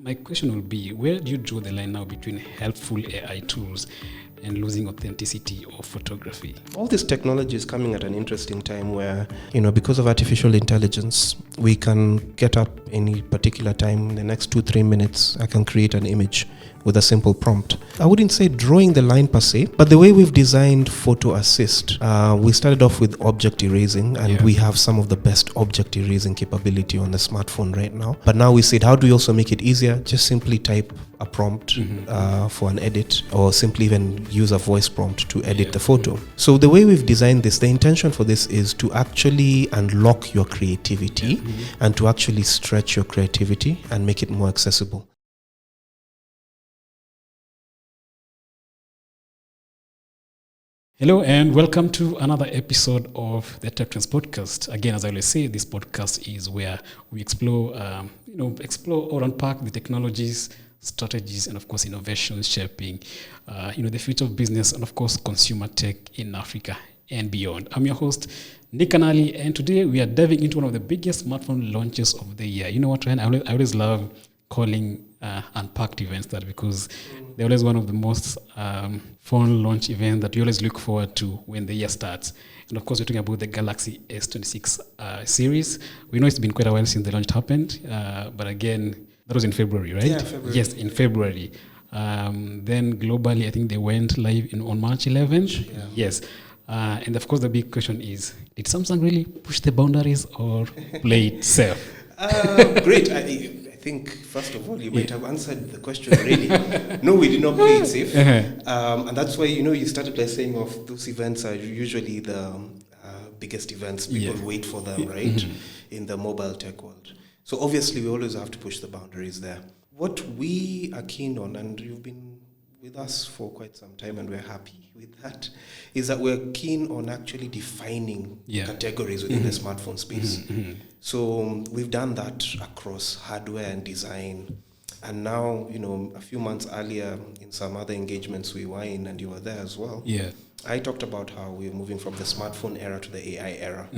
my question will be, where do you draw the line now between helpful AI tools and losing authenticity of photography? All this technology is coming at an interesting time where, because of artificial intelligence, we can get up any particular time, in the next 2-3 minutes, I can create an image with a simple prompt. I wouldn't say drawing the line per se, but the way we've designed Photo Assist, we started off with object erasing, and we have some of the best object erasing capability on the smartphone right now. But now we said, how do we also make it easier? Just simply type a prompt for an edit, or simply even use a voice prompt to edit the photo. So the way we've designed this, the intention for this is to actually unlock your creativity and to actually stretch your creativity and make it more accessible. Hello and welcome to another episode of the TechTrends Podcast. Again, as I always say, this podcast is where we explore or unpack the technologies, strategies, and of course innovations shaping, the future of business and of course consumer tech in Africa and beyond. I'm your host, Nick Anali, and today we are diving into one of the biggest smartphone launches of the year. You know what, Ryan? I always love calling unpacked events that, because they're always one of the most fun launch events that you always look forward to when the year starts. And of course, we're talking about the Galaxy S26 Series. We know it's been quite a while since the launch happened, but again, that was in February, right? Yeah, February. Yes, in February. Then globally, I think they went live on March 11th. Yeah. Yes. And of course, the big question is, did Samsung really push the boundaries or play it safe? Great. I think, first of all, you might have answered the question already. No, we did not play it safe. And that's why, you started by saying of those events are usually the biggest events. People wait for them, right, in the mobile tech world. So obviously, we always have to push the boundaries there. What we are keen on, and you've been with us for quite some time, and we're happy with that, is that we're keen on actually defining categories within the smartphone space. So we've done that across hardware and design. And now, a few months earlier, in some other engagements we were in, and you were there as well, I talked about how we're moving from the smartphone era to the AI era,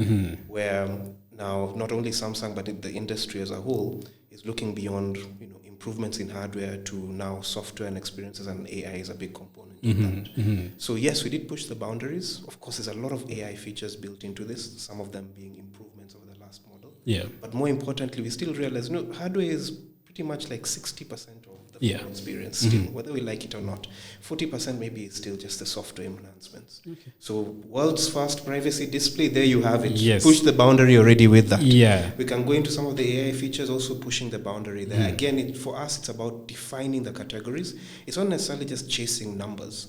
where now not only Samsung, but the industry as a whole is looking beyond, improvements in hardware to now software and experiences, and AI is a big component of that. So yes, we did push the boundaries. Of course, there's a lot of AI features built into this, some of them being improvements over the last model. But more importantly, we still realize, hardware is pretty much like 60% of the phone experience still, whether we like it or not. 40% maybe is still just the software enhancements. So world's first privacy display, there you have it. Push the boundary already with that. We can go into some of the AI features, also pushing the boundary there. Again, for us, it's about defining the categories. It's not necessarily just chasing numbers.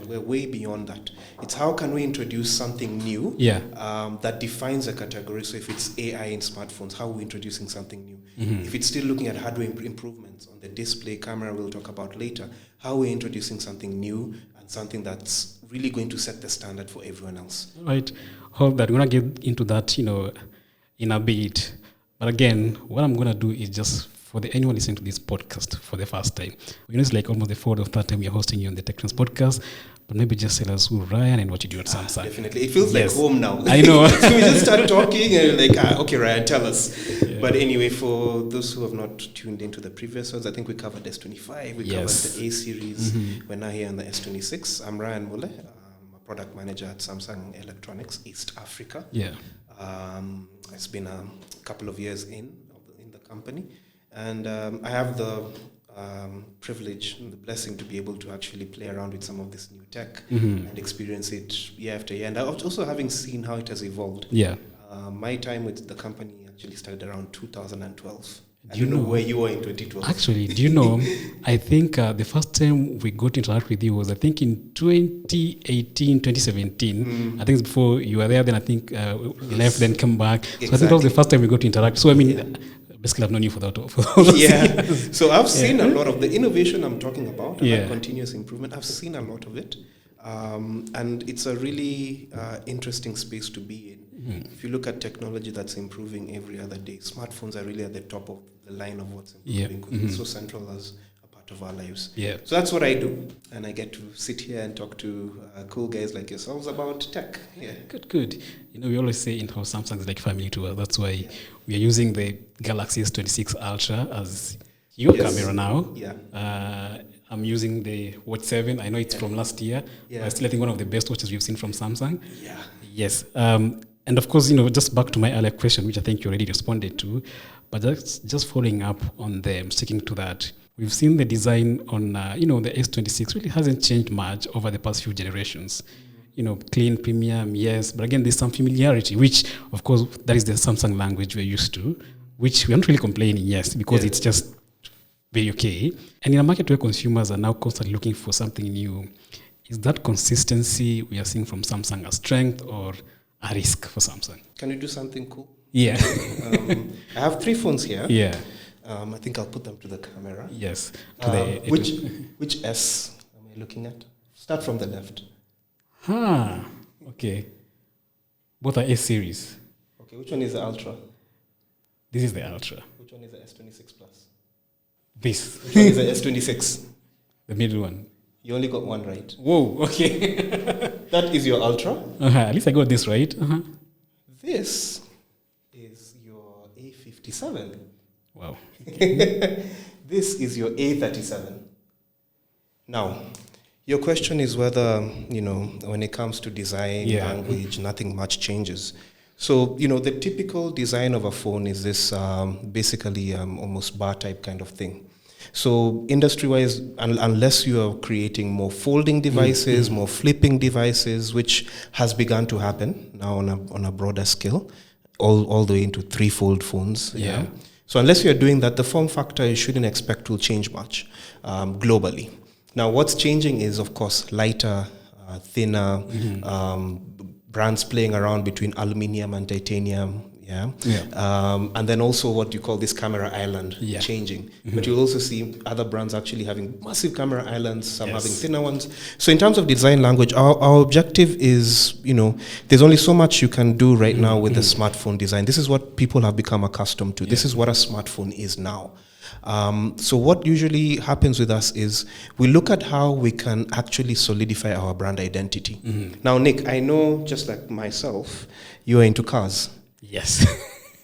We're way beyond that. It's how can we introduce something new that defines a category. So if it's AI in smartphones, how are we introducing something new? If it's still looking at hardware improvements on the display, camera, we'll talk about later, how are we introducing something new and something that's really going to set the standard for everyone else. Right. Hope that we're going to get into that, in a bit. But again, what I'm going to do is just, for anyone listening to this podcast for the first time, it's like almost the fourth or third time we're hosting you on the TechTrends Podcast, but maybe just tell us who Ryan and what you do at Samsung. Definitely. It feels like home now. I know. So we just start talking and you're like, okay, Ryan, tell us. But anyway, for those who have not tuned into the previous ones, I think we covered S25, we covered the A series. We're now here on the S26. I'm Ryan Mule. I'm a product manager at Samsung Electronics, East Africa. It's been a couple of years in the company. And I have the privilege and the blessing to be able to actually play around with some of this new tech and experience it year after year. And also having seen how it has evolved. My time with the company actually started around 2012. I don't know where you were in 2012. Actually, do you know, I think the first time we got to interact with you was, I think, in 2018, 2017. I think it's before you were there, then I think you left, then come back. So I think that was the first time we got to interact. So, I mean, basically, I've known you for those years. So I've seen a lot of the innovation I'm talking about, and that continuous improvement. I've seen a lot of it. And it's a really interesting space to be in. If you look at technology that's improving every other day, smartphones are really at the top of the line of what's improving, because it's so central as a part of our lives. So that's what I do. And I get to sit here and talk to cool guys like yourselves about tech. Good. We always say in-house Samsung is like family to us. That's why we are using the Galaxy S26 Ultra as your camera now. Yeah. I'm using the Watch 7. I know it's from last year. Yeah. But still, I think one of the best watches we've seen from Samsung. Yeah. Yes. And of course, just back to my earlier question, which I think you already responded to, but just following up on them, sticking to that. We've seen the design on, the S26 really hasn't changed much over the past few generations. Clean, premium, yes. But again, there's some familiarity, which, of course, that is the Samsung language we're used to, which we're not really complaining, yes, because it's just very okay. And in a market where consumers are now constantly looking for something new, is that consistency we are seeing from Samsung a strength or a risk for Samsung? Can you do something cool? Yeah. I have 3 phones here. Yeah. I think I'll put them to the camera. Yes. Which S am I looking at? Start from the left. Okay. Both are S series. Okay, which one is the Ultra? This is the Ultra. Which one is the S26 Plus? This. Which one is the S26? The middle one. You only got one right. Whoa, okay. That is your Ultra. At least I got this right. This is your A57. Wow. This is your A37. Now, your question is whether, when it comes to design, language, nothing much changes. So, the typical design of a phone is this basically almost bar type kind of thing. So industry-wise, unless you are creating more folding devices, more flipping devices, which has begun to happen now on a broader scale, all the way into 3-fold phones. Yeah. So unless you're doing that, the form factor you shouldn't expect will change much globally. Now, what's changing is, of course, lighter, thinner, brands playing around between aluminium and titanium. And then also what you call this camera island changing. But you'll also see other brands actually having massive camera islands, some having thinner ones. So in terms of design language, our objective is, there's only so much you can do right now with the smartphone design. This is what people have become accustomed to. This is what a smartphone is now. So what usually happens with us is we look at how we can actually solidify our brand identity. Now, Nick, I know just like myself, you are into cars. Yes.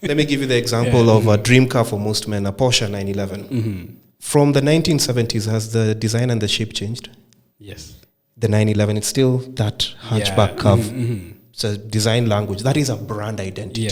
Let me give you the example of a dream car for most men, a Porsche 911. From the 1970s, has the design and the shape changed? Yes. The 911, it's still that hatchback curve. It's a design language. That is a brand identity.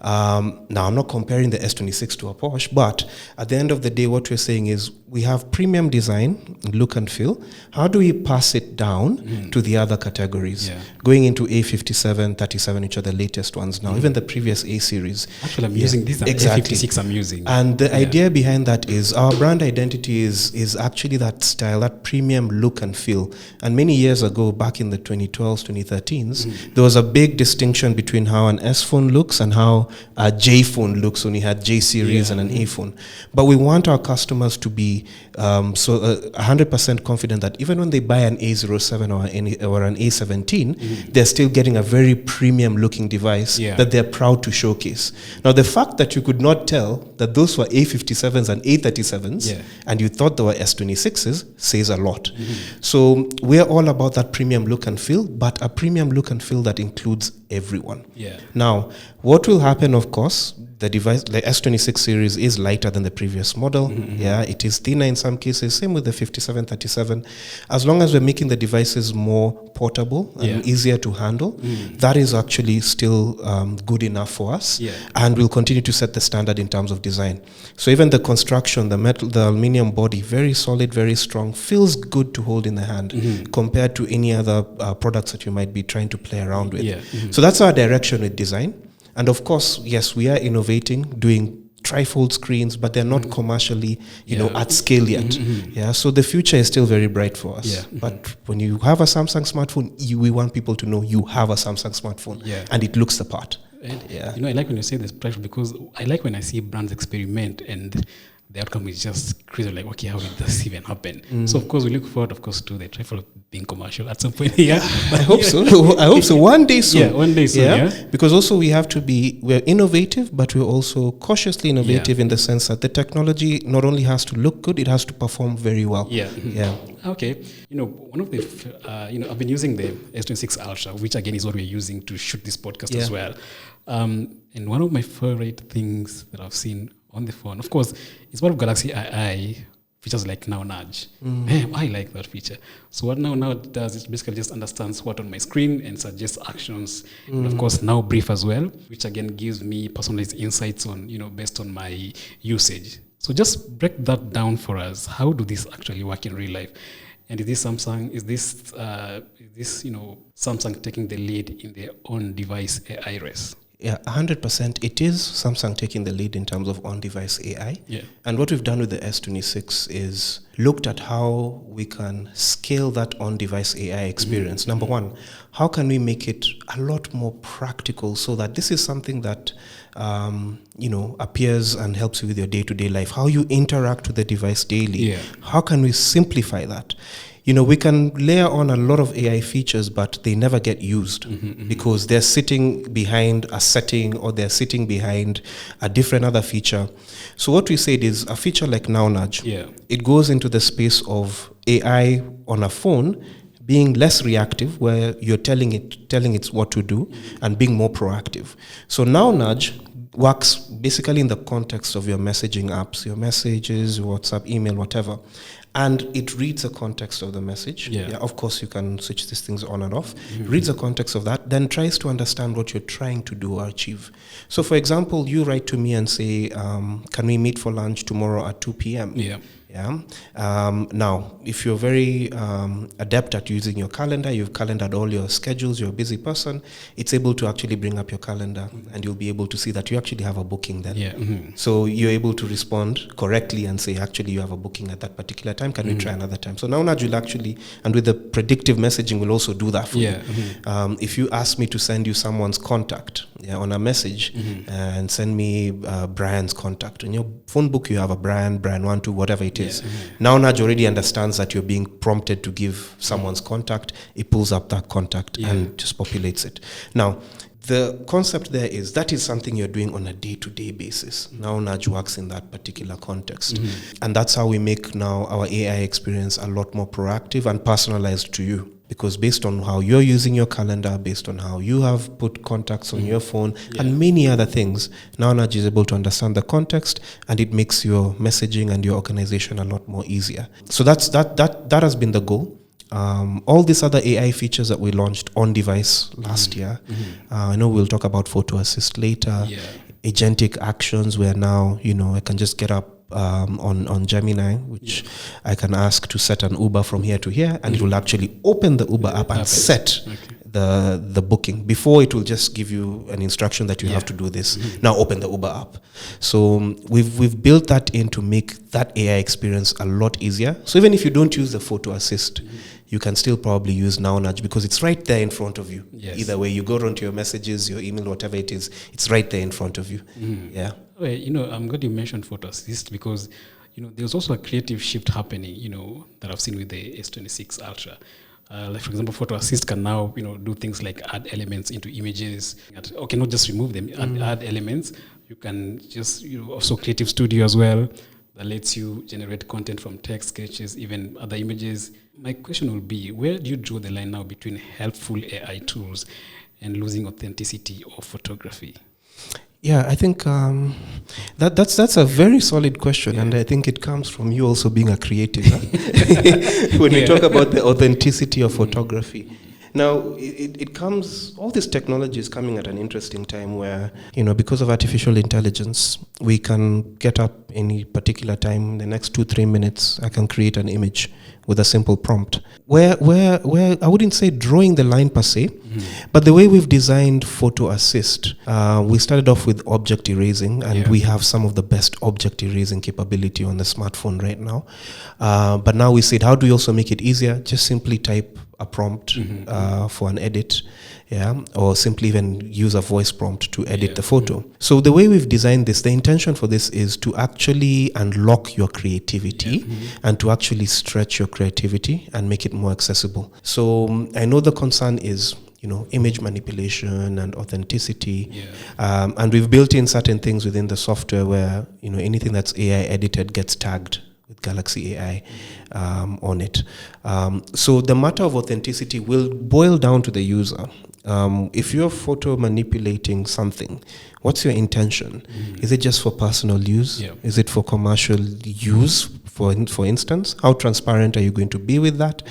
Now, I'm not comparing the S26 to a Porsche, but at the end of the day, what we're saying is we have premium design, look and feel. How do we pass it down to the other categories? Going into A57, 37, which are the latest ones now, even the previous A series. Actually, I'm using these. Exactly. A56 I'm using. And the idea behind that is our brand identity is actually that style, that premium look and feel. And many years ago, back in the 2012s, 2013s, there was a big distinction between how an S phone looks and how a J phone looks when you had J series and an A phone. But we want our customers to be 100% confident that even when they buy an A07 or an A17, they're still getting a very premium looking device that they're proud to showcase. Now, the fact that you could not tell that those were A57s and A37s and you thought they were S26s says a lot. So we're all about that premium look and feel, but a premium look and feel that includes everyone. Now, what will happen, of course, the device, the S26 series is lighter than the previous model. It is thinner in some cases, same with the 57, 37. As long as we're making the devices more portable and easier to handle, that is actually still good enough for us. And we'll continue to set the standard in terms of design. So even the construction, the metal, the aluminum body, very solid, very strong, feels good to hold in the hand compared to any other products that you might be trying to play around with. So that's our direction with design. And of course, yes, we are innovating, doing trifold screens, but they're not commercially, at scale yet. So the future is still very bright for us. But when you have a Samsung smartphone, we want people to know you have a Samsung smartphone, and it looks the part. And, I like when you say this trifold because I like when I see brands experiment and the outcome is just crazy. Like, okay, how did this even happen? So, of course, we look forward, of course, to the trifold being commercial at some point. I hope so. I hope so. One day soon. One day soon. Because also we're innovative, but we're also cautiously innovative in the sense that the technology not only has to look good, it has to perform very well. Okay. One of the, I've been using the S26 Ultra, which again is what we're using to shoot this podcast as well. And one of my favorite things that I've seen on the phone. Of course, it's part of Galaxy AI features like Now Nudge. I like that feature. So what Now does is basically just understands what on my screen and suggests actions. And of course, Now Brief as well, which again gives me personalized insights on, based on my usage. So just break that down for us. How do this actually work in real life? And is this Samsung taking the lead in their own device AI race? Yeah, 100%. It is Samsung taking the lead in terms of on-device AI. Yeah. And what we've done with the S26 is looked at how we can scale that on-device AI experience. Number one, how can we make it a lot more practical so that this is something that appears and helps you with your day-to-day life, how you interact with the device daily. Yeah. How can we simplify that? We can layer on a lot of AI features, but they never get used because they're sitting behind a setting or they're sitting behind a different other feature. So what we said is a feature like Now Nudge, it goes into the space of AI on a phone being less reactive, where you're telling it what to do, and being more proactive. So Now Nudge works basically in the context of your messaging apps, your messages, WhatsApp, email, whatever. And it reads the context of the message. Yeah, of course, you can switch these things on and off. Reads the context of that, then tries to understand what you're trying to do or achieve. So, for example, you write to me and say, can we meet for lunch tomorrow at 2 p.m.? Yeah. Now, if you're very adept at using your calendar, you've calendared all your schedules, you're a busy person, it's able to actually bring up your calendar and you'll be able to see that you actually have a booking then. Yeah. So you're able to respond correctly and say, actually, you have a booking at that particular time. Can we try another time? So now Nudge will actually, and with the predictive messaging, will also do that for you. If you ask me to send you someone's contact on a message and send me Brian's contact, in your phone book, you have a Brian 1, 2, whatever it is. Now Nudge already understands that you're being prompted to give someone's contact. It pulls up that contact and just populates it. Now, the concept there is that is something you're doing on a day-to-day basis. Now Nudge works in that particular context. And that's how we make now our AI experience a lot more proactive and personalized to you. Because based on how you're using your calendar, based on how you have put contacts on your phone, and many other things, Now Nudge is able to understand the context, and it makes your messaging and your organization a lot more easier. So that has been the goal. All these other AI features that we launched on device last year, I know we'll talk about photo assist later, agentic actions where now, I can just get up on Gemini, which I can ask to set an Uber from here to here, and it will actually open the Uber app and set the booking. Before, it will just give you an instruction that you have to do this. Now open the Uber app. So we've built that in to make that AI experience a lot easier. So even if you don't use the photo assist, you can still probably use Now Nudge because it's right there in front of you. Either way, you go onto your messages, your email, whatever it is, it's right there in front of you. I'm glad you mentioned photo assist because, there's also a creative shift happening, that I've seen with the S26 Ultra. Like, for example, photo assist can now, do things like add elements into images. Okay, not just remove them, add elements. You can just, also Creative Studio as well, that lets you generate content from text, sketches, even other images. My question will be, where do you draw the line now between helpful AI tools and losing authenticity of photography? Yeah, I think that's a very solid question, and I think it comes from you also being a creative. When we talk about the authenticity of photography. Now, it comes, all this technology is coming at an interesting time where, because of artificial intelligence, we can get up any particular time, the next 2-3 minutes, I can create an image with a simple prompt. Where I wouldn't say drawing the line per se, but the way we've designed photo assist, we started off with object erasing, and we have some of the best object erasing capability on the smartphone right now. But now we said, how do we also make it easier? Just simply type a prompt for an edit, or simply even use a voice prompt to edit the photo. So the way we've designed this, the intention for this is to actually unlock your creativity and to actually stretch your creativity and make it more accessible. So I know the concern is, image manipulation and authenticity. And we've built in certain things within the software where, anything that's AI edited gets tagged with Galaxy AI on it. So the matter of authenticity will boil down to the user. if you're photo manipulating something, what's your intention? Is it just for personal use? Yeah. Is it for commercial use? For instance, how transparent are you going to be with that?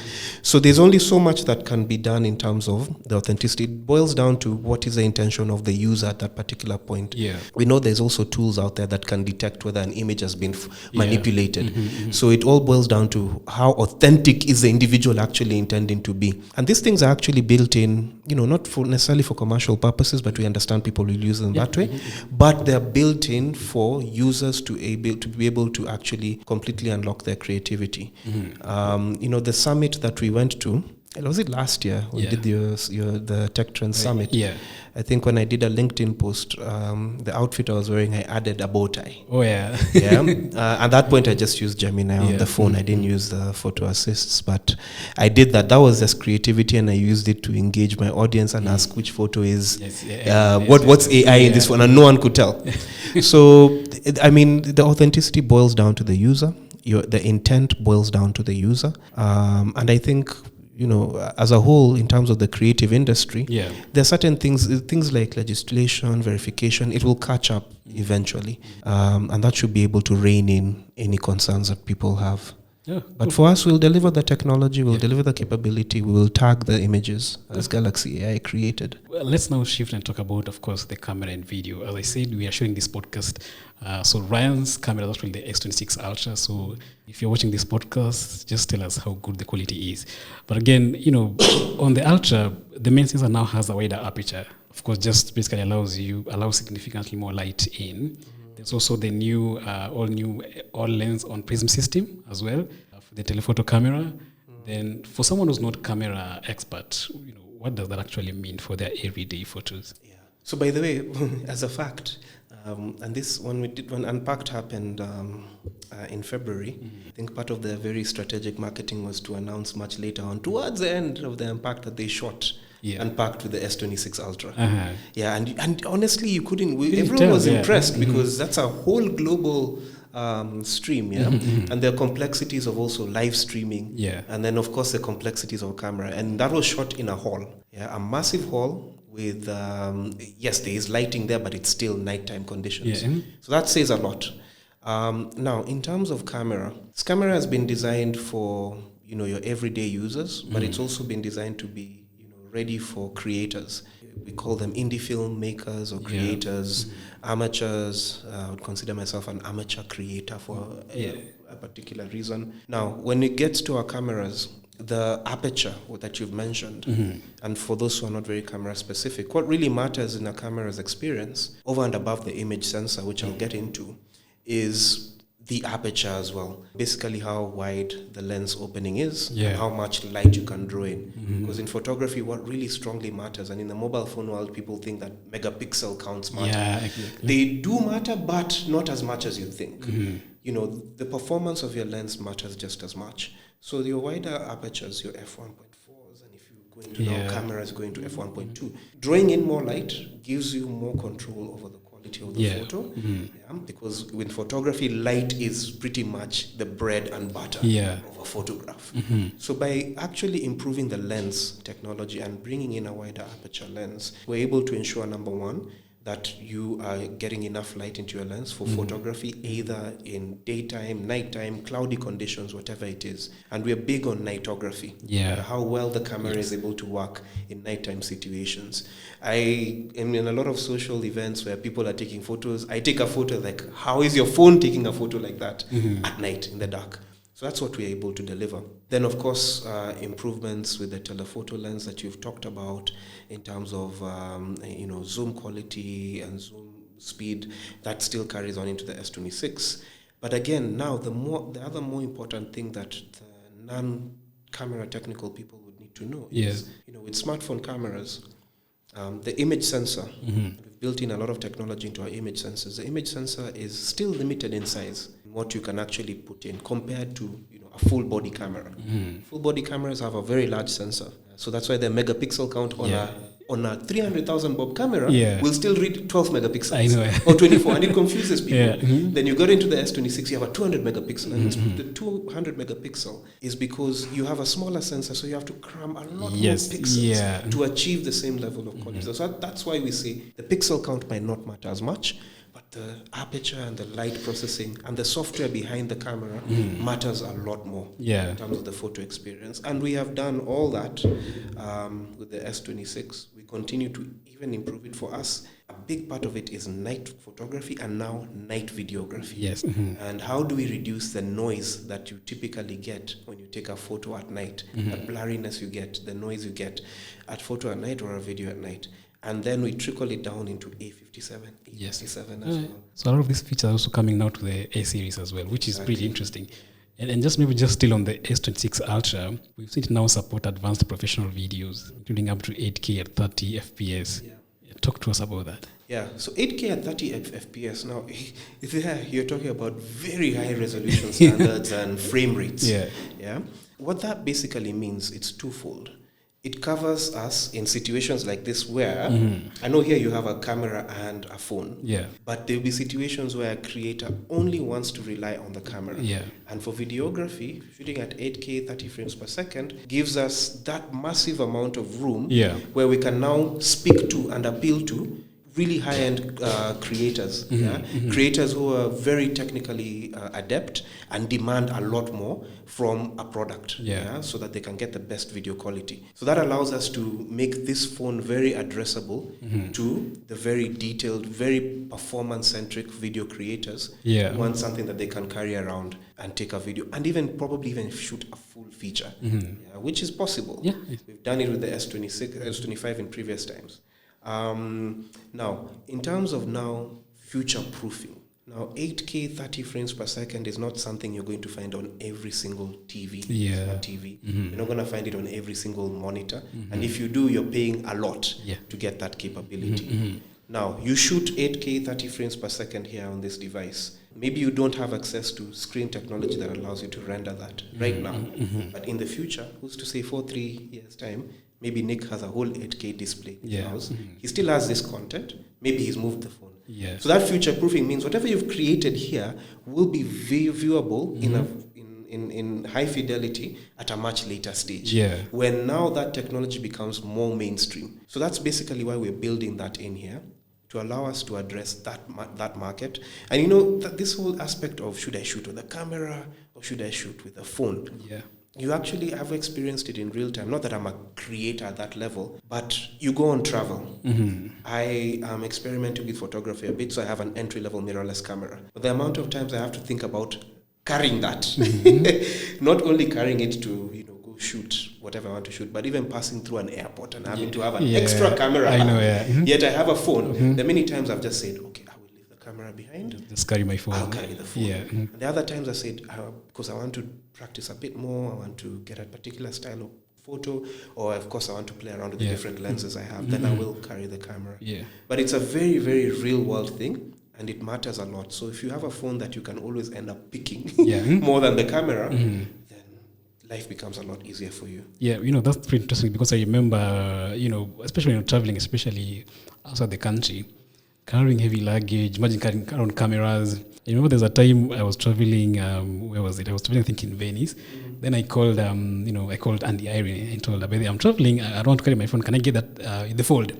So there's only so much that can be done in terms of the authenticity. It boils down to what is the intention of the user at that particular point. Yeah. We know there's also tools out there that can detect whether an image has been manipulated. Mm-hmm. So it all boils down to how authentic is the individual actually intending to be. And these things are actually built in, not necessarily for commercial purposes, but we understand people will use them that way. But they're built in for users to be able to actually completely unlock their creativity. The summit that we went to, was it last year? We did the TechTrends Summit. Yeah. I think when I did a LinkedIn post, the outfit I was wearing, I added a bow tie. Oh, yeah. At that point, I just used Gemini on the phone. I didn't use the photo assists, but I did that. That was just creativity, and I used it to engage my audience and ask which photo is, what's AI in this one, and no one could tell. So, I mean, the authenticity boils down to the user. The intent boils down to the user. And I think, as a whole, in terms of the creative industry, there are certain things like legislation, verification, it will catch up eventually. And that should be able to rein in any concerns that people have. Yeah, but for us, we'll deliver the technology, we'll deliver the capability, we will tag the images as Galaxy AI created. Well, let's now shift and talk about, of course, the camera and video. As I said, we are showing this podcast. So Ryan's camera is actually the S26 Ultra. So if you're watching this podcast, just tell us how good the quality is. But again, on the Ultra, the main sensor now has a wider aperture. Of course, just basically allows significantly more light in. There's also the new, all lens on prism system as well for the telephoto camera. Then for someone who's not camera expert, what does that actually mean for their everyday photos? Yeah. So by the way, as a fact, and this when Unpacked happened in February, I think part of the very strategic marketing was to announce much later on, towards the end of the Unpacked, that they shot Unpacked with the S26 Ultra. Yeah, and honestly, you couldn't. Everyone was impressed because that's a whole global stream, and the complexities of also live streaming, and then of course the complexities of camera, and that was shot in a hall, a massive hall with yes, there is lighting there, but it's still nighttime conditions. So that says a lot. Now, in terms of camera, this camera has been designed for your everyday users, but it's also been designed to be ready for creators. We call them indie filmmakers or creators, amateurs. I would consider myself an amateur creator for a particular reason. Now, when it gets to our cameras, the aperture that you've mentioned, and for those who are not very camera specific, what really matters in a camera's experience, over and above the image sensor, which I'll get into, is the aperture as well. Basically how wide the lens opening is and how much light you can draw in. Because in photography, what really strongly matters, and in the mobile phone world, people think that megapixel counts matter. Yeah, exactly. They do matter, but not as much as you think. The performance of your lens matters just as much. So your wider apertures, your f1.4s, and if you're going to now cameras going to f1.2, drawing in more light gives you more control over the quality of the photo. Because in photography, light is pretty much the bread and butter of a photograph. So by actually improving the lens technology and bringing in a wider aperture lens, we're able to ensure, number one, that you are getting enough light into your lens for photography, either in daytime, nighttime, cloudy conditions, whatever it is. And we're big on nightography, how well the camera is able to work in nighttime situations. I am in a lot of social events where people are taking photos. I take a photo like, how is your phone taking a photo like that at night in the dark? So that's what we're able to deliver. Then, of course, improvements with the telephoto lens that you've talked about in terms of, zoom quality and zoom speed, that still carries on into the S26. But again, now the other more important thing that the non-camera technical people would need to know is, with smartphone cameras, the image sensor, we've built in a lot of technology into our image sensors. The image sensor is still limited in size, what you can actually put in compared to a full body camera. Full body cameras have a very large sensor, so that's why the megapixel count on a 300,000 bob camera will still read 12 megapixels. I know. Or 24, and it confuses people. Yeah. Then you got into the S26, you have a 200 megapixel. And the 200 megapixel is because you have a smaller sensor, so you have to cram a lot more pixels to achieve the same level of quality. So that's why we say the pixel count might not matter as much, but the aperture and the light processing and the software behind the camera matters a lot more in terms of the photo experience. And we have done all that with the S26. We continue to even improve it. For us, a big part of it is night photography and now night videography. Yes. And how do we reduce the noise that you typically get when you take a photo at night, the blurriness you get, the noise you get at photo at night or a video at night. And then we trickle it down into A57, A57 as well. So a lot of these features are also coming now to the A series as well, which is pretty interesting. And just still on the S26 Ultra, we've seen it now support advanced professional videos, including up to 8K at 30 FPS. Talk to us about that. Yeah, so 8K at 30 FPS. Now, you're talking about very high resolution standards and frame rates. Yeah. What that basically means, it's twofold. It covers us in situations like this where, I know here you have a camera and a phone, but there'll be situations where a creator only wants to rely on the camera. And for videography, shooting at 8K, 30 frames per second, gives us that massive amount of room where we can now speak to and appeal to really high-end creators, creators who are very technically adept and demand a lot more from a product, so that they can get the best video quality. So that allows us to make this phone very addressable to the very detailed, very performance-centric video creators who want something that they can carry around and take a video, and probably even shoot a full feature, which is possible. We've done it with the S26, S25 in previous times. Now, in terms of future-proofing, now 8K 30 frames per second is not something you're going to find on every single TV. You're not going to find it on every single monitor. And if you do, you're paying a lot to get that capability. Now, you shoot 8K 30 frames per second here on this device. Maybe you don't have access to screen technology that allows you to render that right now. But in the future, who's to say 3 years' time, maybe Nick has a whole 8K display in his house. He still has this content. Maybe he's moved the phone. So that future-proofing means whatever you've created here will be viewable in high fidelity at a much later stage. When now that technology becomes more mainstream. So that's basically why we're building that in here, to allow us to address that market. And that this whole aspect of should I shoot with a camera or should I shoot with a phone? You actually have experienced it in real time. Not that I'm a creator at that level, but you go on travel. I am experimenting with photography a bit, so I have an entry-level mirrorless camera. But the amount of times I have to think about carrying that, not only carrying it to go shoot whatever I want to shoot, but even passing through an airport and having to have an extra camera. I know, Yet I have a phone. The many times I've just said, okay, I will leave the camera behind. Just carry my phone. I'll carry the phone. And the other times I said, because I want to practice a bit more, I want to get a particular style of photo, or of course I want to play around with the different lenses I have, then I will carry the camera. But it's a very, very real world thing, and it matters a lot. So if you have a phone that you can always end up picking more than the camera, then life becomes a lot easier for you. That's pretty interesting, because I remember, especially when you're traveling, especially outside the country, carrying heavy luggage, imagine carrying around cameras. I remember there's a time I was traveling, where was it? I was traveling, I think, in Venice. Then I called, I called Andy Irene and told her, I'm traveling, I don't want to carry my phone. Can I get that in the fold?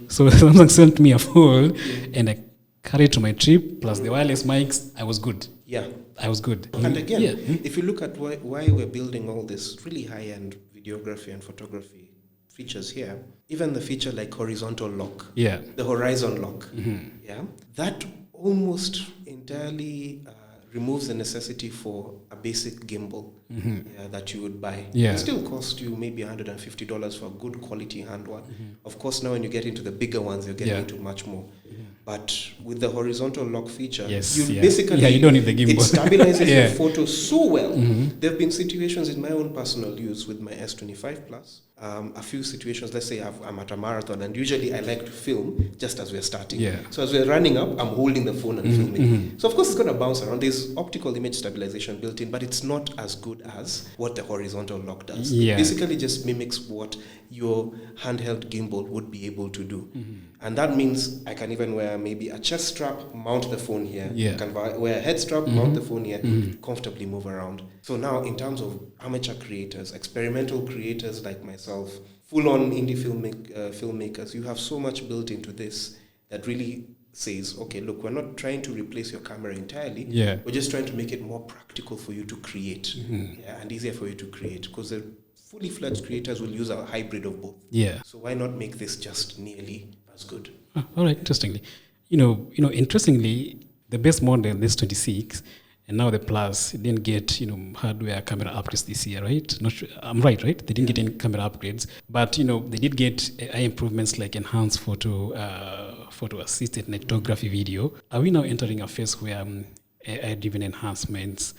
So Samsung sent me a fold, and I carried to my trip, plus the wireless mics. I was good. I was good. And again, if you look at why we're building all this really high-end videography and photography features here, even the feature like horizontal lock, the horizon lock, that almost entirely removes the necessity for a basic gimbal that you would buy. It still costs you maybe $150 for a good quality hand one. Of course, now when you get into the bigger ones, you're getting into much more. But with the horizontal lock feature, basically, you don't need the gimbal. It stabilizes your photo so well. There have been situations in my own personal use with my S25 Plus a few situations. Let's say I'm at a marathon, and usually I like to film just as we're starting. Yeah. So as we're running up, I'm holding the phone and filming. So of course it's going to bounce around. There's optical image stabilization built in, but it's not as good as what the horizontal lock does. Yeah. It basically just mimics what your handheld gimbal would be able to do. And that means I can even wear maybe a chest strap, mount the phone here. Yeah. I can wear a head strap, mount the phone here, comfortably move around. So now in terms of amateur creators, experimental creators like myself, full-on indie filmmakers, you have so much built into this that really says, okay, look, we're not trying to replace your camera entirely. Yeah. We're just trying to make it more practical for you to create, and easier for you to create, because the fully fledged creators will use a hybrid of both. Yeah. So why not make this just nearly as good? All right. Interestingly, interestingly, the base model, this 26, and now the Plus, it didn't get hardware camera upgrades this year, right? Not sure, I'm right? They didn't get any camera upgrades, but they did get AI improvements like enhanced photo assisted photography video. Are we now entering a phase where AI-driven enhancements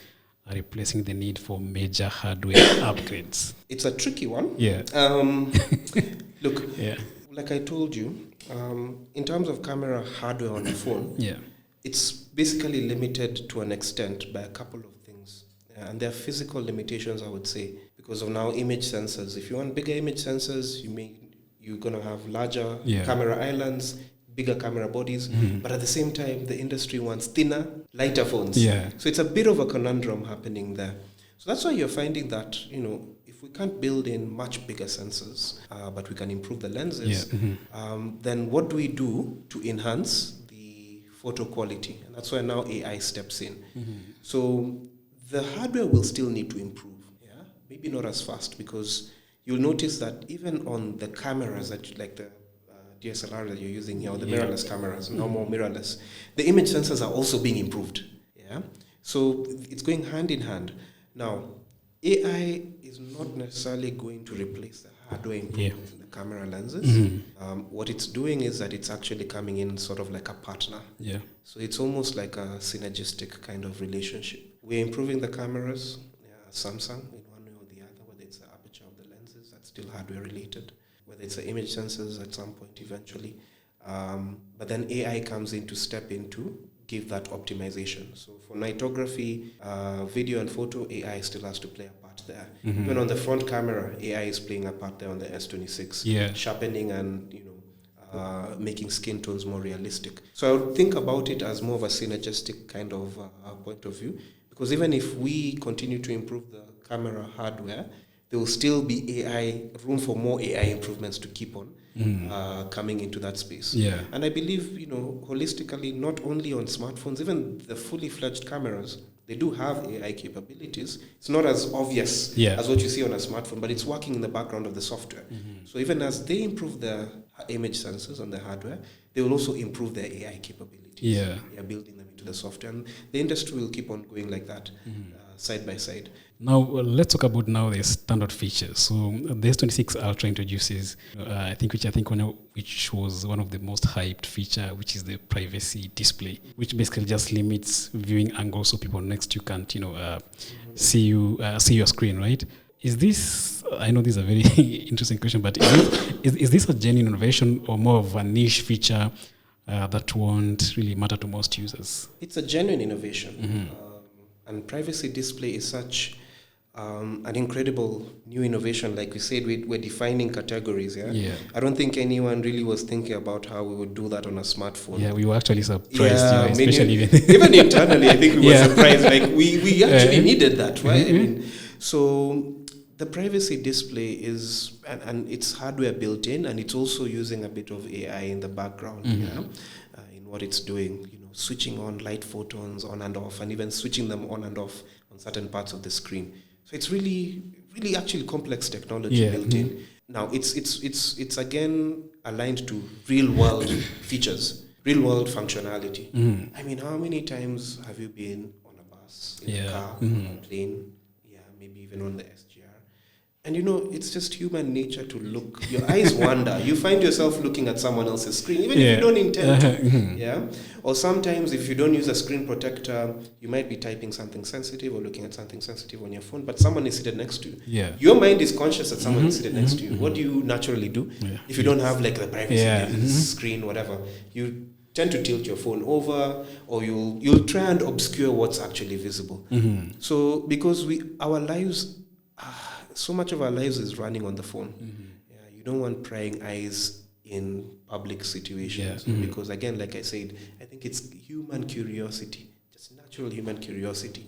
are replacing the need for major hardware upgrades? It's a tricky one. Yeah. Look, Yeah. like I told you, in terms of camera hardware on a phone, Yeah. it's basically limited to an extent by a couple of things. And there are physical limitations, I would say, because of now image sensors. If you want bigger image sensors, you're going to have larger camera islands, bigger camera bodies, but at the same time, the industry wants thinner, lighter phones. Yeah. So it's a bit of a conundrum happening there. So that's why you're finding that, if we can't build in much bigger sensors, but we can improve the lenses, then what do we do to enhance the photo quality? And that's why now AI steps in. So the hardware will still need to improve. Maybe not as fast, because you'll notice that even on the cameras that like the DSLR that you're using here, or the mirrorless cameras, no more mirrorless, the image sensors are also being improved. So it's going hand in hand. Now, AI is not necessarily going to replace the hardware improvements in the camera lenses. What it's doing is that it's actually coming in sort of like a partner. So it's almost like a synergistic kind of relationship. We're improving the cameras, Samsung, in one way or the other, whether it's the aperture of the lenses, that's still hardware related, whether it's the image sensors at some point eventually. But then AI comes in to step in to give that optimization. So for nightography, video and photo, AI still has to play a part there. Even on the front camera, AI is playing a part there on the S26, sharpening and making skin tones more realistic. So I would think about it as more of a synergistic kind of point of view, because even if we continue to improve the camera hardware, there will still be room for more AI improvements to keep on coming into that space. And I believe, holistically, not only on smartphones, even the fully fledged cameras, they do have AI capabilities. It's not as obvious as what you see on a smartphone, but it's working in the background of the software. So even as they improve their image sensors on the hardware, they will also improve their AI capabilities. They are building them into the software. And the industry will keep on going like that, side by side. Now, let's talk about now the standard features. So the S26 Ultra introduces, which was one of the most hyped feature, which is the privacy display, which basically just limits viewing angles so people next to you can't, see your screen, right? Is this, I know this is a very interesting question, but is this a genuine innovation or more of a niche feature that won't really matter to most users? It's a genuine innovation. And privacy display is such an incredible new innovation. Like we said, we're defining categories. I don't think anyone really was thinking about how we would do that on a smartphone. We were actually surprised, especially even internally. I think we were surprised. Like we actually needed that, right? So the privacy display is, and it's hardware built in, and it's also using a bit of AI in the background in what it's doing. Switching on light photons on and off, and even switching them on and off on certain parts of the screen. So it's really, really actually complex technology built in. Now it's again aligned to real world features, real world functionality. I mean, how many times have you been on a bus, in a car, on a plane, maybe even on the SGR, And it's just human nature to look. Your eyes wander. You find yourself looking at someone else's screen, even if you don't intend to. Yeah. Or sometimes if you don't use a screen protector, you might be typing something sensitive or looking at something sensitive on your phone, but someone is seated next to you. Yeah. Your mind is conscious that someone is seated next to you. What do you naturally do? If you don't have like the privacy screen, whatever, you tend to tilt your phone over, or you'll try and obscure what's actually visible. So because our lives, so much of our lives is running on the phone. Yeah, you don't want prying eyes in public situations because, again, like I said, I think it's human curiosity, just natural human curiosity.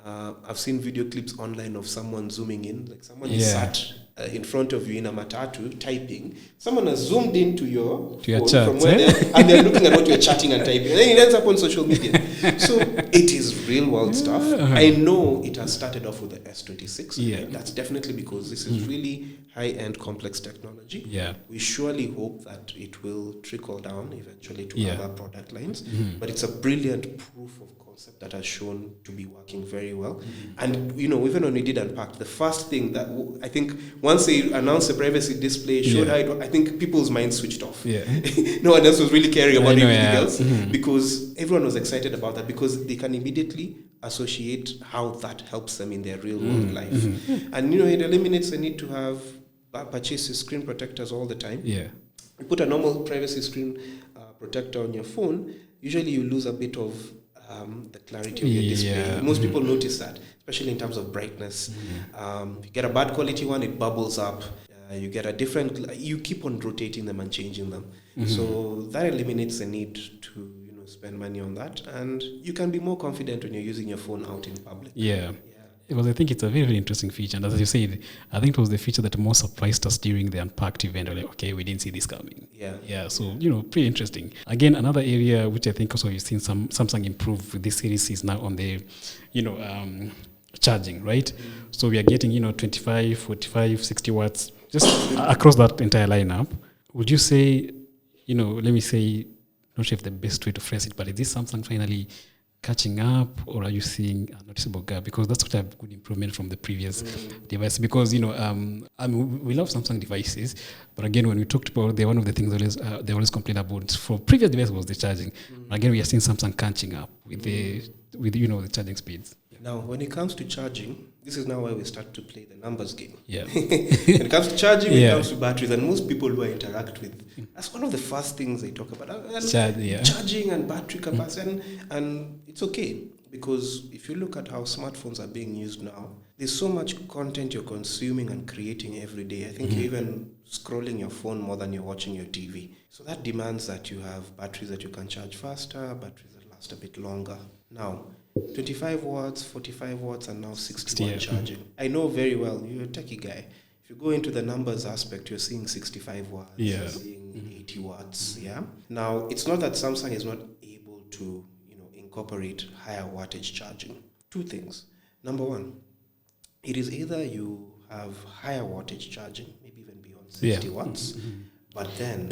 I've seen video clips online of someone zooming in, like someone is sat in front of you in a matatu typing. Someone has zoomed into your phone chat, from where and they're looking at what you're chatting and typing. And then it ends up on social media. So it is real world stuff. I know it has started off with the S26. That's definitely because this is really high-end complex technology. We surely hope that it will trickle down eventually to other product lines. But it's a brilliant proof of concept that has shown to be working very well. And even when we did Unpack, the first thing that I think once they announced the privacy display, showed how I think people's minds switched off. No one else was really caring about anything else because everyone was excited about that because they can immediately associate how that helps them in their real world life. And it eliminates the need to have purchase screen protectors all the time. You put a normal privacy screen protector on your phone, usually you lose a bit of the clarity of your display. Most people notice that, especially in terms of brightness. You get a bad quality one, it bubbles up. You get a different, you keep on rotating them and changing them. So that eliminates the need to spend money on that, and you can be more confident when you're using your phone out in public. Because I think it's a very, very interesting feature. And as you said, I think it was the feature that most surprised us during the Unpacked event. We're like, okay, we didn't see this coming. So, pretty interesting. Again, another area which I think also you've seen Samsung improve with this series is now on the, charging, right? So we are getting, 25, 45, 60 watts just across that entire lineup. Would you say, let me say, not sure if the best way to phrase it, but is this Samsung finally catching up, or are you seeing a noticeable gap? Because that's what a good improvement from the previous device. Because we love Samsung devices, but again, when we talked about, one of the things they always complain about for previous devices was the charging. Again, we are seeing Samsung catching up with the charging speeds. Now, when it comes to charging, this is now where we start to play the numbers game. When it comes to charging, when it comes to batteries, and most people who I interact with, that's one of the first things they talk about. Charging and battery capacity. And it's okay, because if you look at how smartphones are being used now, there's so much content you're consuming and creating every day. I think you're even scrolling your phone more than you're watching your TV. So that demands that you have batteries that you can charge faster, batteries that last a bit longer. Now, 25 watts, 45 watts, and now 60 watt charging. I know very well, you're a techie guy. If you go into the numbers aspect, you're seeing 65 watts, you're seeing 80 watts, Now, it's not that Samsung is not able to, incorporate higher wattage charging. Two things. Number one, it is either you have higher wattage charging, maybe even beyond 60 watts, but then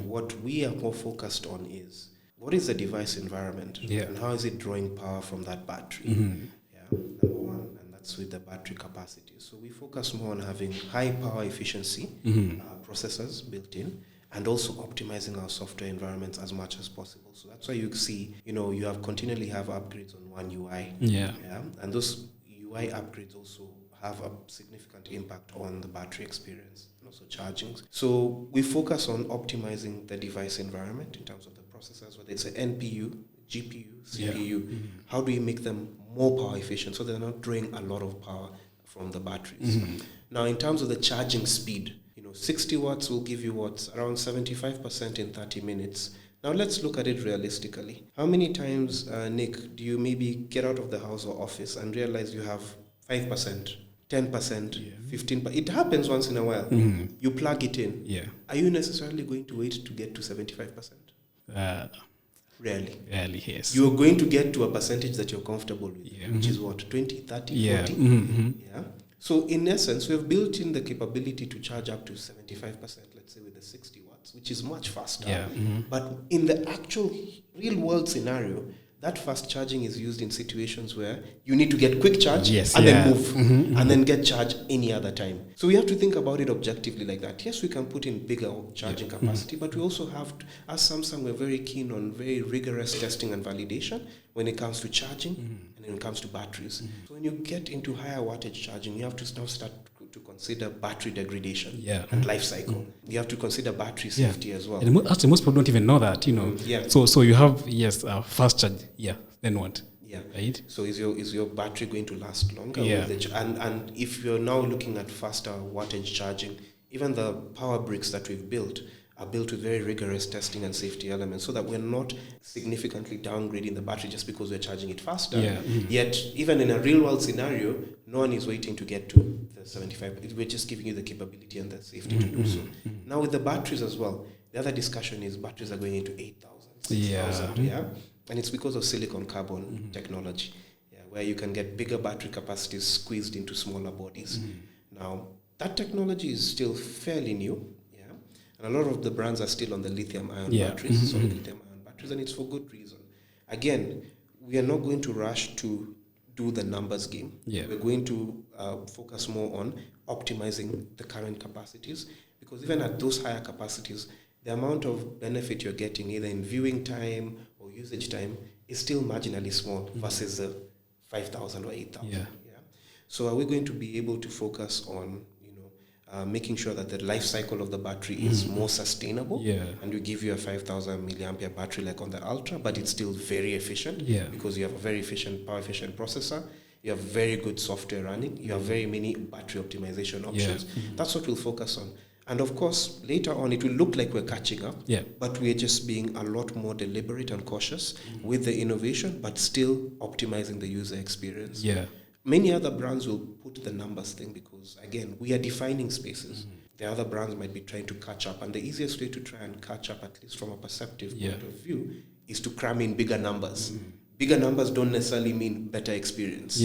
what we are more focused on is, what is the device environment and how is it drawing power from that battery? Number one, and that's with the battery capacity. So we focus more on having high power efficiency processors built in, and also optimizing our software environments as much as possible. So that's why you see, you have continually have upgrades on One UI. And those UI upgrades also have a significant impact on the battery experience and also charging. So we focus on optimizing the device environment in terms of the processors, whether it's an NPU, GPU, CPU. How do you make them more power efficient so they're not drawing a lot of power from the batteries? Now, in terms of the charging speed, 60 watts will give you around 75% in 30 minutes. Now, let's look at it realistically. How many times, Nick, do you maybe get out of the house or office and realize you have 5%, 10%, 15%? It happens once in a while. You plug it in. Are you necessarily going to wait to get to 75%? Rarely, yes. You're going to get to a percentage that you're comfortable with, which is what, 20, 30, 40? So in essence, we've built in the capability to charge up to 75%, let's say with the 60 watts, which is much faster. But in the actual real world scenario, that fast charging is used in situations where you need to get quick charge Yes, and yeah. then move and then get charge any other time. So we have to think about it objectively like that. Yes, we can put in bigger charging capacity, but we also have to, as Samsung, we're very keen on very rigorous testing and validation when it comes to charging and when it comes to batteries. So when you get into higher wattage charging, you have to now start to consider battery degradation and life cycle. You have to consider battery safety as well. And actually, most people don't even know that, So you have, fast charge. Yeah. Then what? Yeah. Right. So is your battery going to last longer? Yeah. And if you're now looking at faster wattage charging, even the power bricks that we've built are built with very rigorous testing and safety elements so that we're not significantly downgrading the battery just because we're charging it faster. Yeah. Yet, even in a real world scenario, no one is waiting to get to the 75. We're just giving you the capability and the safety to do so. Now with the batteries as well, the other discussion is batteries are going into 8,000, 6,000, and it's because of silicon carbon technology, where you can get bigger battery capacities squeezed into smaller bodies. Now, that technology is still fairly new, and a lot of the brands are still on the lithium-ion batteries, solid lithium-ion batteries, and it's for good reason. Again, we are not going to rush to do the numbers game. We're going to focus more on optimizing the current capacities, because even at those higher capacities, the amount of benefit you're getting, either in viewing time or usage time, is still marginally small versus the 5,000 or 8,000. So are we going to be able to focus on making sure that the life cycle of the battery is more sustainable, and we give you a 5,000 milliampere battery like on the Ultra, but it's still very efficient because you have a very efficient, power efficient processor, you have very good software running, you have very many battery optimization options. That's what we'll focus on. And of course, later on, it will look like we're catching up, but we're just being a lot more deliberate and cautious with the innovation, but still optimizing the user experience. Many other brands will put the numbers thing because, again, we are defining spaces. The other brands might be trying to catch up, and the easiest way to try and catch up, at least from a perceptive point of view, is to cram in bigger numbers. Bigger numbers don't necessarily mean better experience.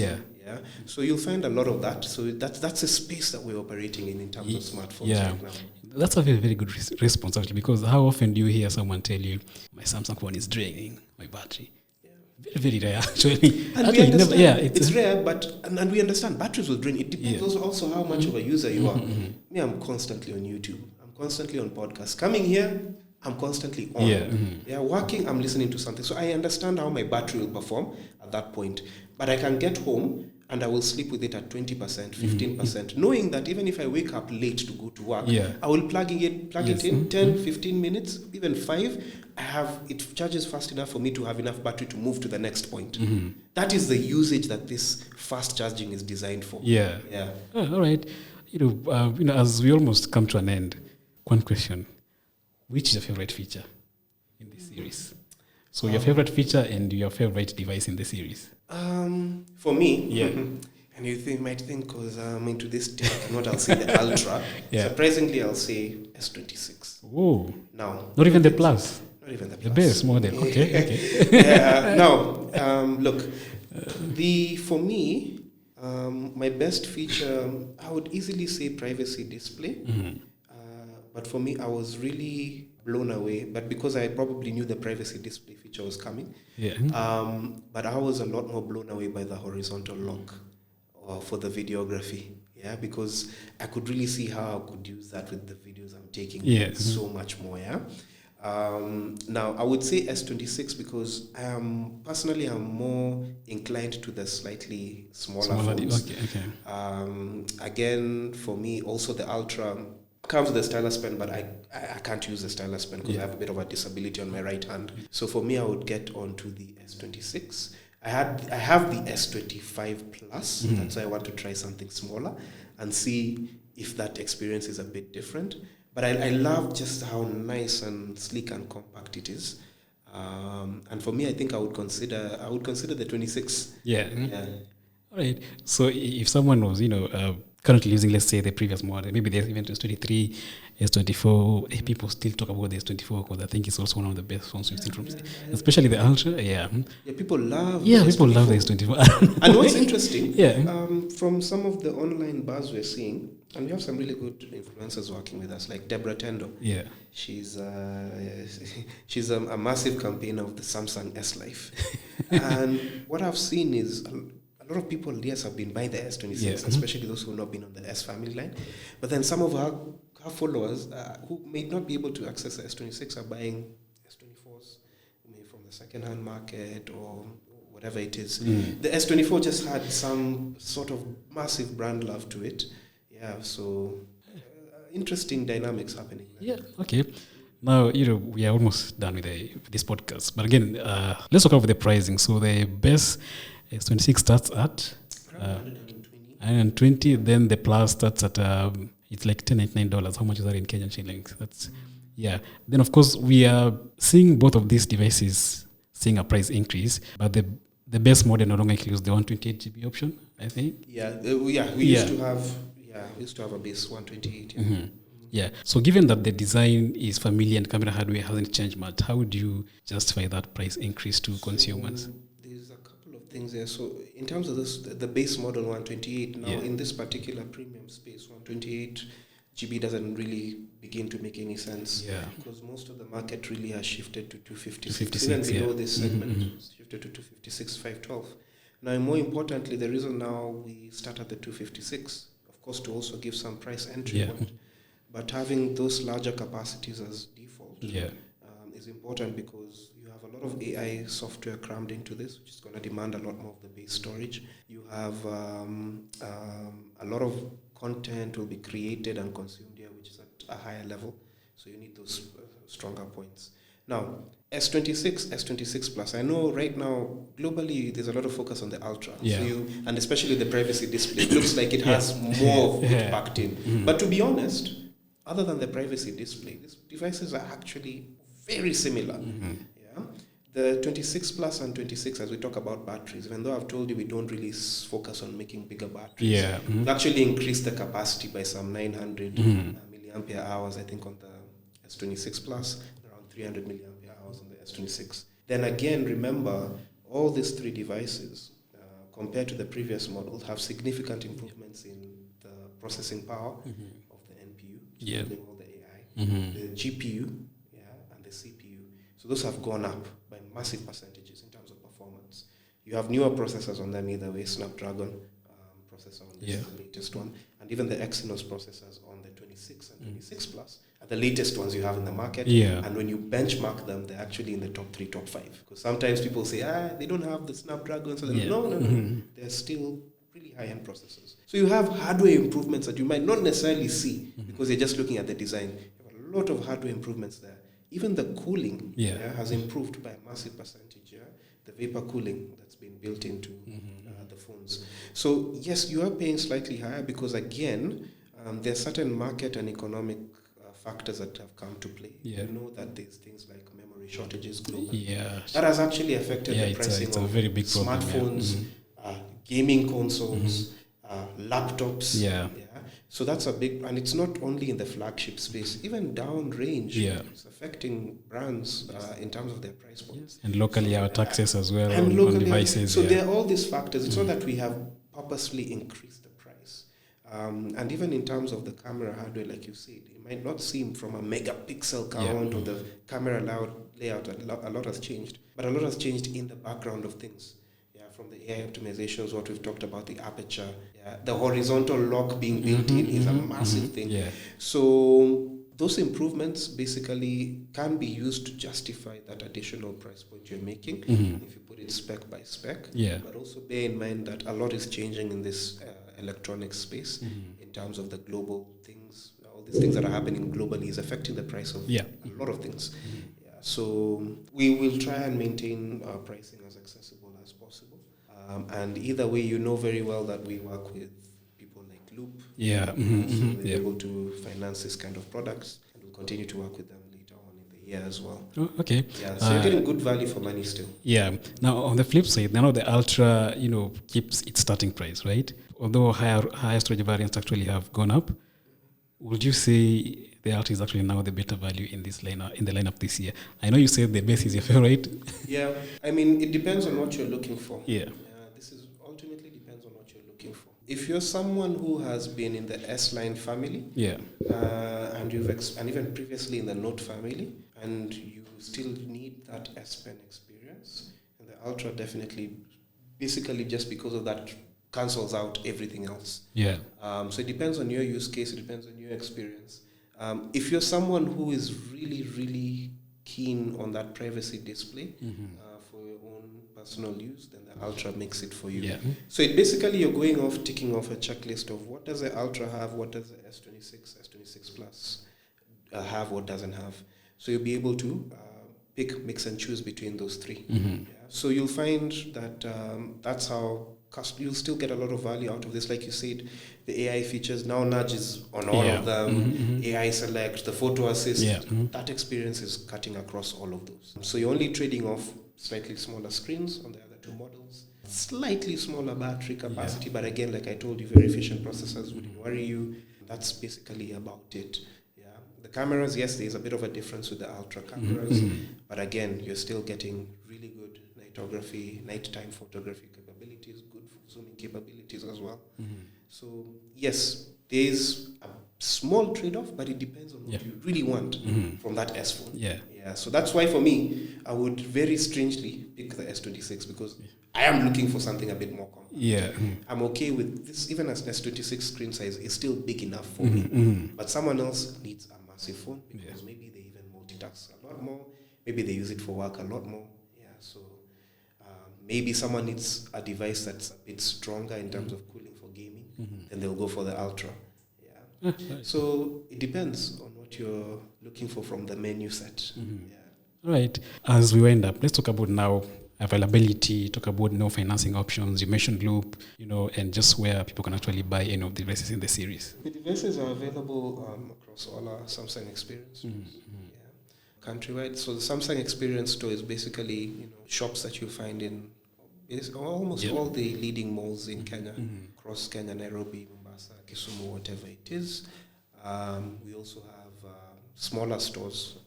So you'll find a lot of that. So that's a space that we're operating in terms of smartphones right now. That's a very, very good response, actually, because how often do you hear someone tell you, my Samsung phone is draining my battery? Very, very rare, actually. And we understand, it's rare, and we understand batteries will drain. It depends also how much of a user you are. Me, I'm constantly on YouTube. I'm constantly on podcasts. Coming here, I'm constantly on. Working, I'm listening to something. So I understand how my battery will perform at that point. But I can get home and I will sleep with it at 20%, 15%, knowing that even if I wake up late to go to work, I will plug it in 10, 15 minutes, even 5. It charges fast enough for me to have enough battery to move to the next point. That is the usage that this fast charging is designed for. All right. As we almost come to an end, one question: which is your favorite feature in this series? So your favorite feature and your favorite device in the series? For me, and you might think because I'm into this tech, not I'll say the Ultra. Surprisingly, I'll say S26. Oh, now not even the Plus. Not even the Plus. The base model. Okay. Look, for me, my best feature, I would easily say privacy display. But for me, I was really blown away. But because I probably knew the privacy display feature was coming, but I was a lot more blown away by the horizontal lock for the videography. Because I could really see how I could use that with the videos I'm taking so much more. Now, I would say S26 because personally I'm more inclined to the slightly smaller phones. Again, for me, also the Ultra comes with a stylus pen, but I can't use the stylus pen because I have a bit of a disability on my right hand. So for me, I would get onto the S26. I have the S25 Plus. That's why I want to try something smaller and see if that experience is a bit different. But I love just how nice and sleek and compact it is. And for me, I think I would consider the 26. All right. So if someone was, currently using, let's say, the previous model, maybe the even S23, S24, people still talk about the S24 because I think it's also one of the best phones we've seen from, especially the Ultra. Yeah, people love. People love the S24. And what's interesting, from some of the online buzz we're seeing, and we have some really good influencers working with us, like Deborah Tendo. Yeah, she's a massive campaigner of the Samsung S Life, and what I've seen is a lot of people, yes, have been buying the S26, especially those who have not been on the S family line. But then some of her followers who may not be able to access the S26 are buying S24s, maybe from the second-hand market or whatever it is. The S24 just had some sort of massive brand love to it. Yeah, so interesting dynamics happening there. Yeah, okay. Now, we are almost done with this podcast. But again, let's talk about the pricing. So the best S26 starts at 120. Then the Plus starts at it's like $199. How much is that in Kenyan shillings? That's Then of course we are seeing both of these devices seeing a price increase, but the base model no longer includes the 128 GB option, I think. We used to have a base 128. Yeah. So given that the design is familiar and camera hardware hasn't changed much, how would you justify that price increase to consumers? There's a couple of things there. So in terms of this, the base model 128, now in this particular premium space, 128 GB doesn't really begin to make any sense. Because most of the market really has shifted to 256. Even below this segment, shifted to 256, 512. Now, more importantly, the reason now we start at the 256, of course, to also give some price entry point. But having those larger capacities as default is important because you have a lot of AI software crammed into this, which is going to demand a lot more of the base storage. You have a lot of content will be created and consumed here, which is at a higher level. So you need those stronger points. Now, S26, S26 Plus. I know right now, globally, there's a lot of focus on the Ultra. And especially the privacy display. It looks like it has more of it packed in. But to be honest, other than the privacy display, these devices are actually very similar. The 26 Plus and 26, as we talk about batteries, even though I've told you we don't really focus on making bigger batteries, we've actually increased the capacity by some 900 milliampere hours, I think, on the S26 Plus, around 300 milliampere hours on the S26. Then again, remember, all these three devices, compared to the previous models, have significant improvements in the processing power of the NPU, including all the AI, the GPU, and the CPU. So those have gone up by massive percentages in terms of performance. You have newer processors on them either way, Snapdragon processor on this is the latest one, and even the Exynos processors on the 26 and 26 Plus are the latest ones you have in the market. And when you benchmark them, they're actually in the top 3, top 5. Because sometimes people say, they don't have the Snapdragon. So no. They're still really high-end processors. So you have hardware improvements that you might not necessarily see because you're just looking at the design. You have a lot of hardware improvements there. Even the cooling has improved by a massive percentage. The vapor cooling that's been built into the phones. So yes, you are paying slightly higher because again, there are certain market and economic factors that have come to play. You know that there's things like memory shortages globally. That has actually affected the pricing of very big smartphones, gaming consoles, laptops. So that's a big, and it's not only in the flagship space, even downrange. It's affecting brands in terms of their price points. And locally our taxes as well on devices. So there are all these factors. It's not that we have purposely increased the price. And even in terms of the camera hardware, like you said, it might not seem from a megapixel count or the camera layout, a lot has changed. But a lot has changed in the background of things. From the AI optimizations, what we've talked about, the aperture, the horizontal lock being built in is a massive thing. So those improvements basically can be used to justify that additional price point you're making if you put it spec by spec. But also bear in mind that a lot is changing in this electronics space in terms of the global things. All these things that are happening globally is affecting the price of a lot of things. So we will try and maintain our pricing as accessible as possible. And either way, you know very well that we work with people like Loop. So we're able to finance this kind of products, and we'll continue to work with them later on in the year as well. Okay. So you're getting good value for money still. Now on the flip side, now the Ultra, keeps its starting price, right? although higher storage variants actually have gone up, would you say the Ultra is actually now the better value in the lineup this year? I know you said the base is your favorite. Yeah, I mean, it depends on what you're looking for. Yeah. This is ultimately depends on what you're looking for. If you're someone who has been in the S-line family, Yeah. And and even previously in the Note family, and you still need that S Pen experience, and the Ultra definitely, basically just because of that, cancels out everything else. Yeah. So it depends on your use case, it depends on your experience. If you're someone who is really, really keen on that privacy display for your own personal use, then the Ultra makes it for you. Yeah. So it basically, you're going off, ticking off a checklist of what does the Ultra have, what does the S26, S26 Plus have, what doesn't have. So you'll be able to pick, mix and choose between those three. Yeah. So you'll find that that's how you'll still get a lot of value out of this. Like you said, the AI features now nudges on all of them, AI select, the photo assist. That experience is cutting across all of those. So you're only trading off slightly smaller screens on the other two models, slightly smaller battery capacity, but again, like I told you, very efficient processors wouldn't worry you. That's basically about it. Yeah, the cameras, yes, there's a bit of a difference with the Ultra cameras, but again, you're still getting really good nighttime photography capabilities, good zooming capabilities as well. So yes, there's a small trade-off, but it depends on what you really want from that S phone. Yeah. So that's why for me, I would very strangely pick the S26 because I am looking for something a bit more compact. Yeah. I'm okay with this, even as S26 screen size is still big enough for me. But someone else needs a massive phone because maybe they even multitask a lot more. Maybe they use it for work a lot more. Yeah. So maybe someone needs a device that's a bit stronger in terms of cooling for gaming, then they'll go for the Ultra. Yeah. So it depends on what you're looking for from the menu set. Yeah. Right. As we wind up, let's talk about now availability, talk about financing options. You mentioned Loop, and just where people can actually buy any of the devices in the series. The devices are available across all our Samsung Experience stores, countrywide. So the Samsung Experience Store is basically shops that you find in almost all the leading malls in Kenya, across Kenya, Nairobi, Mombasa, Kisumu, whatever it is. We also have smaller stores,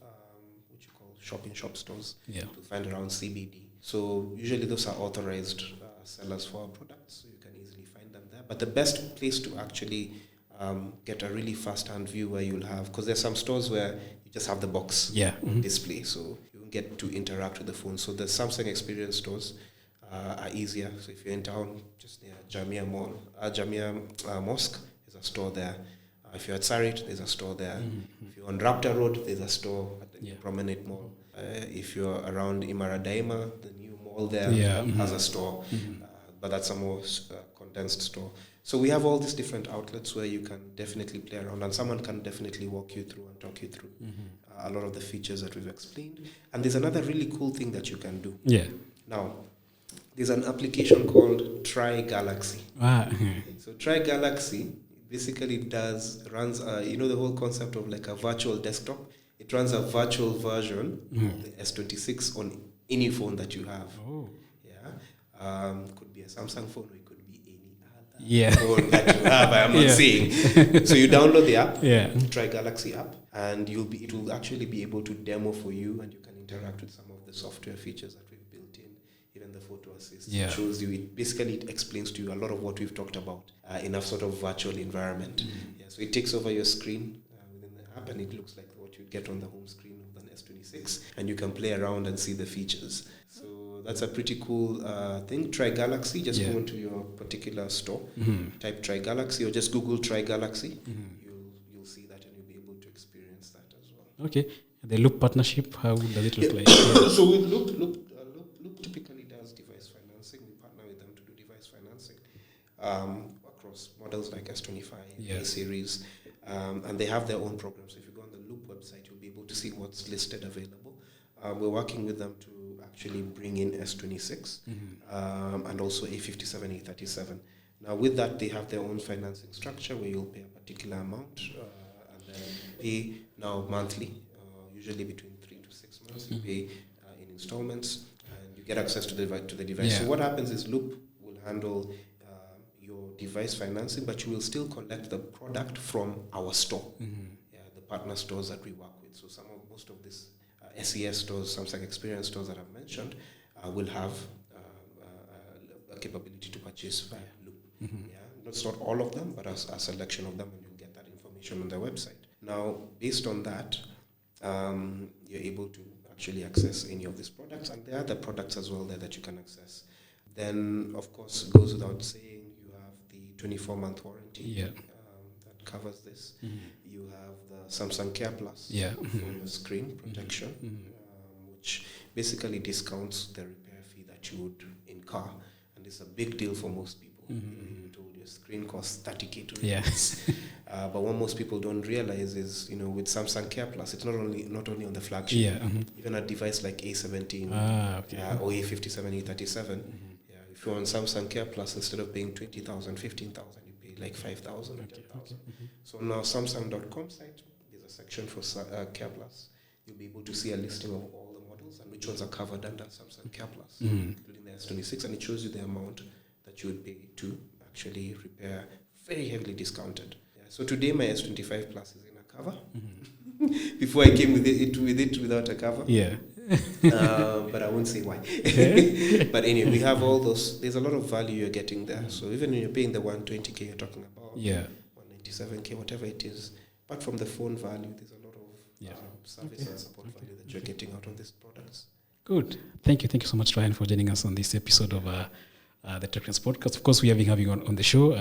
which you call shop-in-shop stores, to find around CBD. So usually those are authorized sellers for our products, so you can easily find them there. But the best place to actually get a really fast-hand view where you'll have, because there's some stores where you just have the box display, so you don't get to interact with the phone. So the Samsung Experience stores are easier. So if you're in town, just near Jamia Mall, Jamia Mosque, there's a store there. If you're at Sarit, there's a store there. If you're on Raptor Road, there's a store at the Promenade Mall. If you're around Imara Daima, the new mall there has a store, but that's a more condensed store. So we have all these different outlets where you can definitely play around, and someone can definitely walk you through and talk you through a lot of the features that we've explained. And there's another really cool thing that you can do. Now, there's an application called Try Galaxy. So Try Galaxy basically runs the whole concept of like a virtual desktop. It runs a virtual version of the S26 on any phone that you have. Could be a Samsung phone, or it could be any other phone that you have. I am not saying. So you download the app, Try Galaxy app, and it will actually be able to demo for you, and you can interact with some of the software features that we've built in. Even the photo assist shows you. It explains to you a lot of what we've talked about in a sort of virtual environment. So it takes over your screen within the app, and it looks like what you'd get on the home screen of an S26, and you can play around and see the features. So that's a pretty cool thing. Try Galaxy. Just go into your particular store, type Try Galaxy, or just Google Try Galaxy. You'll see that, and you'll be able to experience that as well. Okay. The Loop partnership, how does it look like? So with Loop typically does device financing. We partner with them to do device financing across models like S25, series, and they have their own programs. So if you go on the Loop website, you'll be able to see what's listed available. We're working with them to actually bring in S26 and also A57, A37. Now with that, they have their own financing structure where you'll pay a particular amount and then pay now monthly, usually between 3 to 6 months. You pay in installments, and you get access to the device. So what happens is Loop will handle your device financing, but you will still collect the product from our store, the partner stores that we work with. So most of these SES stores, Samsung Experience stores that I've mentioned, will have a capability to purchase via Loop. It's not all of them, but a selection of them, and you'll get that information on their website. Now, based on that, you're able to actually access any of these products, and there are other products as well there that you can access. Then, of course, it goes without saying, you have the 24-month warranty that covers this. You have the Samsung Care Plus for your screen protection, which basically discounts the repair fee that you would incur, and it's a big deal for most people. You're told your screen costs 30K to replace. But what most people don't realize is, with Samsung Care Plus, it's not only on the flagship. Even a device like A17 or A57, A37. If you're on Samsung Care Plus, instead of paying 20,000, 15,000, you pay like 5,000 or 10,000. So now Samsung.com site, there's a section for Care Plus. You'll be able to see a listing of all the models and which ones are covered under Samsung Care Plus, including the S26, and it shows you the amount that you would pay to actually repair, very heavily discounted. So today my S25 Plus is in a cover. Before I came with it without a cover. But I won't say why. But anyway, we have all those. There's a lot of value you're getting there. So even when you're paying the 120K you're talking about, 197K, whatever it is, apart from the phone value, there's a lot of service and support value that you're getting out of these products. Good. Thank you so much, Ryan, for joining us on this episode of the TechTrends Podcast. Of course, we have been having on the show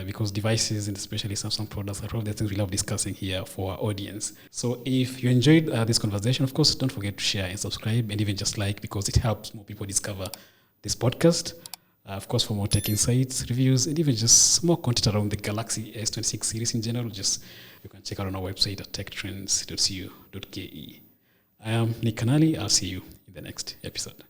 because devices, and especially Samsung products, are probably the things we love discussing here for our audience. So if you enjoyed this conversation, of course, don't forget to share and subscribe, and even just like, because it helps more people discover this podcast. Of course, for more tech insights, reviews, and even just more content around the Galaxy S26 series in general, you can check out on our website at techtrends.co.ke. I am Nick Kanali. I'll see you in the next episode.